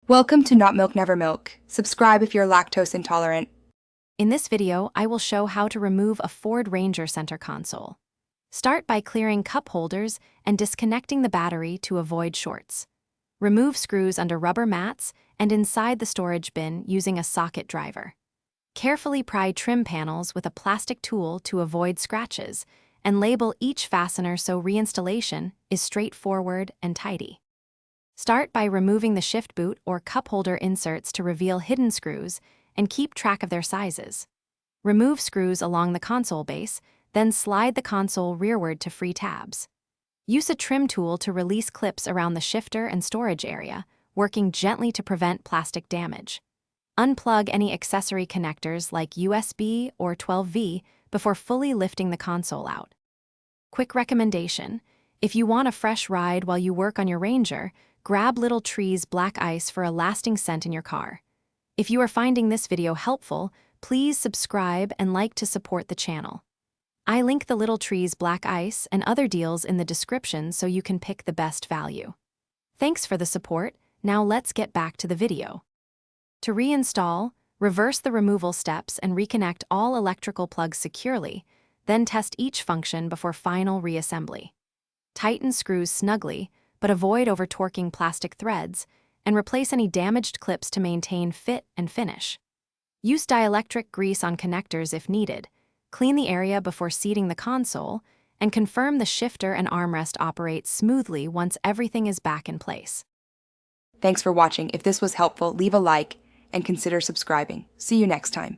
Welcome to Not Milk Never Milk. Subscribe if you're lactose intolerant. In this video, I will show how to remove a Ford Ranger center console. Start by clearing cup holders and disconnecting the battery to avoid shorts. Remove screws under rubber mats and inside the storage bin using a socket driver. Carefully pry trim panels with a plastic tool to avoid scratches, and label each fastener so reinstallation is straightforward and tidy. Start by removing the shift boot or cup holder inserts to reveal hidden screws and keep track of their sizes. Remove screws along the console base, then slide the console rearward to free tabs. Use a trim tool to release clips around the shifter and storage area, working gently to prevent plastic damage. Unplug any accessory connectors like USB or 12V before fully lifting the console out. Quick recommendation: if you want a fresh ride while you work on your Ranger, grab Little Tree's Black Ice for a lasting scent in your car. If you are finding this video helpful, please subscribe and like to support the channel. I link the Little Tree's Black Ice and other deals in the description so you can pick the best value. Thanks for the support. Now let's get back to the video. To reinstall, reverse the removal steps and reconnect all electrical plugs securely, then test each function before final reassembly. Tighten screws snugly, but avoid over-torquing plastic threads, and replace any damaged clips to maintain fit and finish. Use dielectric grease on connectors if needed, clean the area before seating the console, and confirm the shifter and armrest operate smoothly once everything is back in place. Thanks for watching. If this was helpful, leave a like and consider subscribing. See you next time.